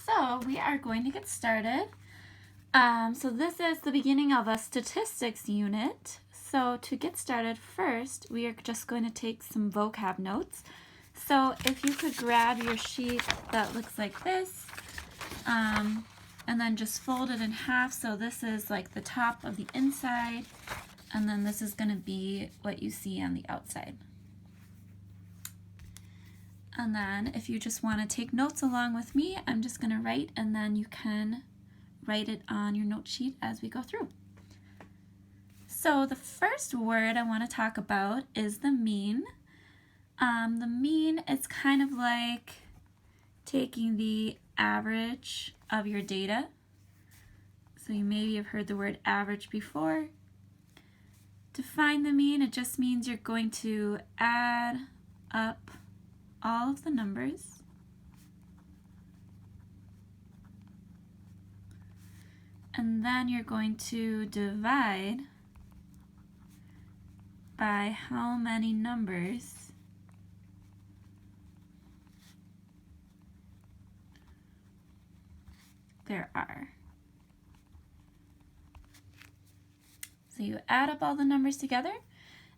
So we are going to get started. So this is the beginning of a statistics unit. So to get started first, we are just going to take some vocab notes. So if you could grab your sheet that looks like this, and then just fold it in half. So this is like the top of the inside, and then this is going to be what you see on the outside. And then if you just want to take notes along with me, I'm just going to write, and then you can write it on your note sheet as we go through. So the first word I want to talk about is the mean. The mean is kind of like taking the average of your data. So you maybe have heard the word average before. To find the mean, it just means you're going to add up all of the numbers and then you're going to divide by how many numbers there are. So you add up all the numbers together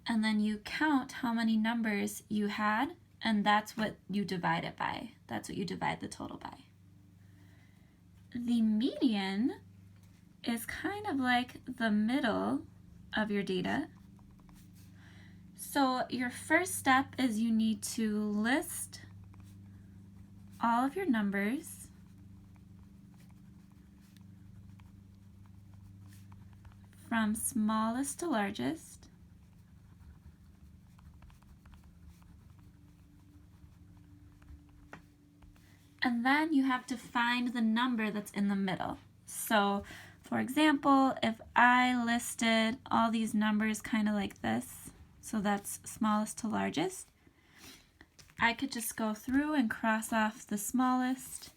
and then you count how many numbers you had, and that's what you divide it by. That's what you divide the total by. The median is kind of like the middle of your data. So your first step is you need to list all of your numbers from smallest to largest. And then you have to find the number that's in the middle. So for example, if I listed all these numbers kind of like this, so that's smallest to largest, I could just go through and cross off the smallest,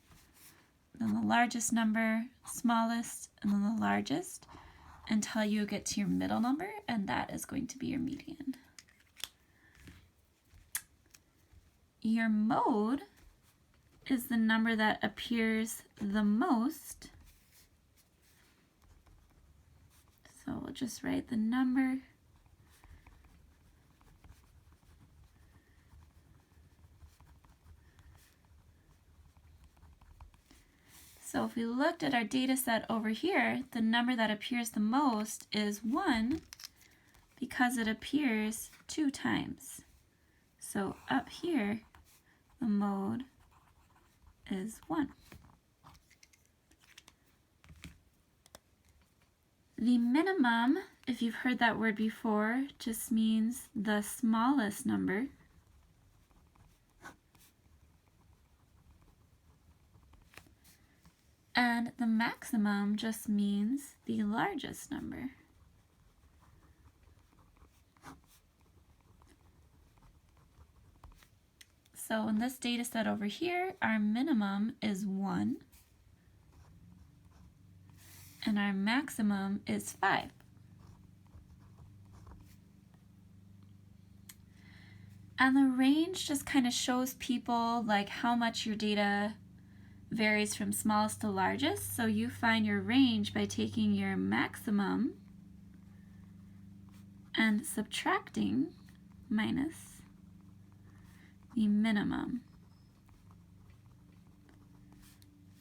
then the largest number, smallest, and then the largest, until you get to your middle number, and that is going to be your median. Your mode is the number that appears the most. So we'll just write the number. So if we looked at our data set over here, the number that appears the most is 1 because it appears 2 times. So up here, the mode is 1. The minimum, if you've heard that word before, just means the smallest number. And the maximum just means the largest number. So in this data set over here, our minimum is 1 and our maximum is 5. And the range just kind of shows people like how much your data varies from smallest to largest. So you find your range by taking your maximum and subtracting minus the minimum.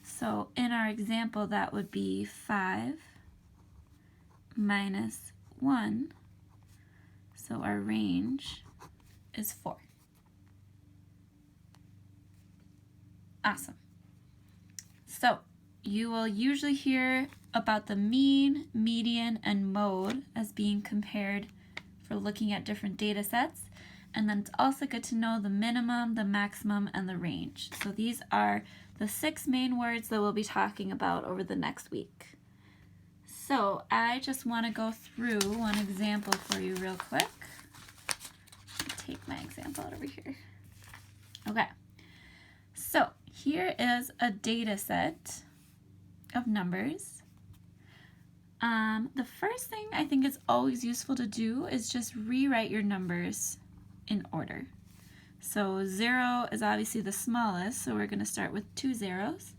So in our example, that would be 5 minus 1. So our range is 4. Awesome. So you will usually hear about the mean, median, and mode as being compared for looking at different data sets. And then it's also good to know the minimum, the maximum, and the range. So these are the 6 main words that we'll be talking about over the next week. So I just want to go through one example for you real quick. Take my example out over here. Okay, so here is a data set of numbers. The first thing I think is always useful to do is just rewrite your numbers in order. So 0 is obviously the smallest, so we're going to start with 2 zeros.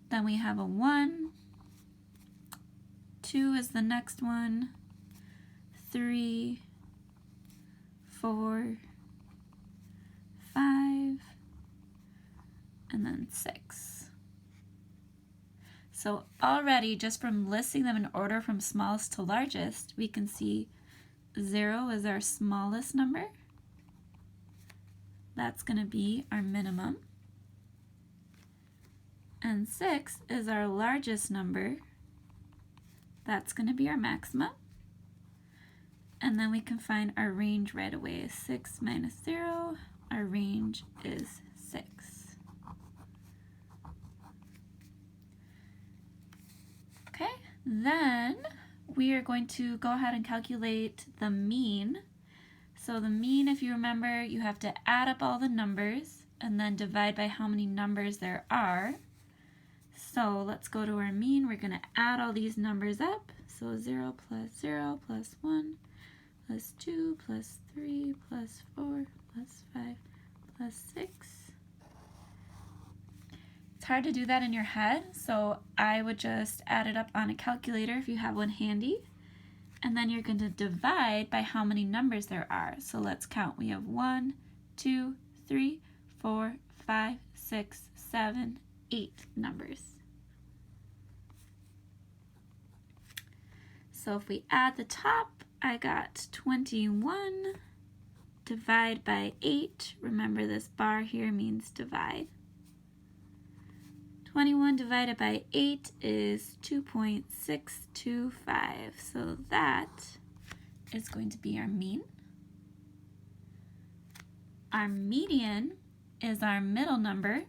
Then we have a 1. 2 is the next one. 3, 4, 5, and then 6. So already, just from listing them in order from smallest to largest, we can see 0 is our smallest number. That's going to be our minimum. And 6 is our largest number. That's going to be our maximum. And then we can find our range right away. 6 minus 0, our range is 6. Okay, then we are going to go ahead and calculate the mean. So the mean, if you remember, you have to add up all the numbers and then divide by how many numbers there are. So let's go to our mean. We're going to add all these numbers up. So 0 plus 1 plus 2 plus 3 plus 4 plus 5 plus 6. It's hard to do that in your head, so I would just add it up on a calculator if you have one handy. And then you're going to divide by how many numbers there are. So let's count. We have 1, 2, 3, 4, 5, 6, 7, 8 numbers. So if we add the top, I got 21. Divide by 8. Remember, this bar here means divide. 21 divided by 8 is 2.625. So that is going to be our mean. Our median is our middle number.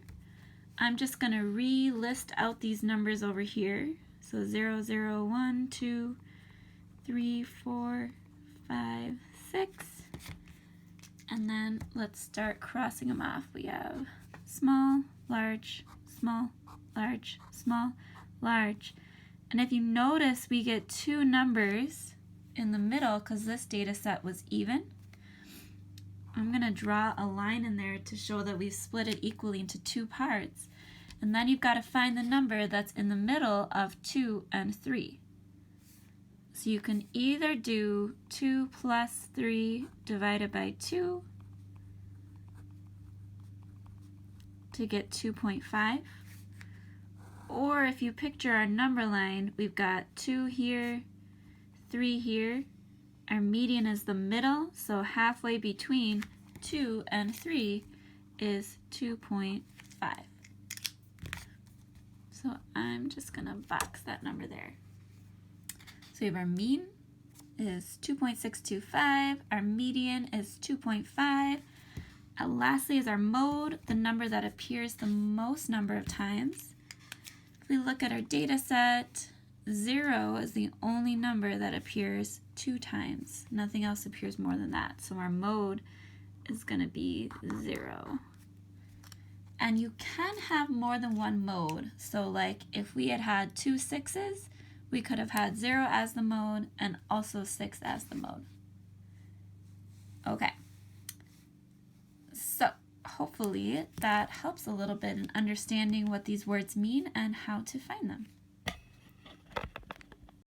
I'm just going to re-list out these numbers over here. So 0, 0, 1, 2, 3, 4, 5, 6. And then let's start crossing them off. We have small, large, small, large, small, large. And if you notice, we get 2 numbers in the middle because this data set was even. I'm going to draw a line in there to show that we've split it equally into 2 parts. And then you've got to find the number that's in the middle of 2 and 3. So you can either do 2 plus 3 divided by 2 to get 2.5. Or if you picture our number line, we've got 2 here, 3 here. Our median is the middle, so halfway between 2 and 3 is 2.5. So I'm just going to box that number there. So we have our mean is 2.625, our median is 2.5. And lastly is our mode, the number that appears the most number of times. If we look at our data set, 0 is the only number that appears 2 times. Nothing else appears more than that. So our mode is going to be 0. And you can have more than one mode. So like if we had had 2 6s, we could have had 0 as the mode and also 6 as the mode. Okay. So hopefully that helps a little bit in understanding what these words mean and how to find them.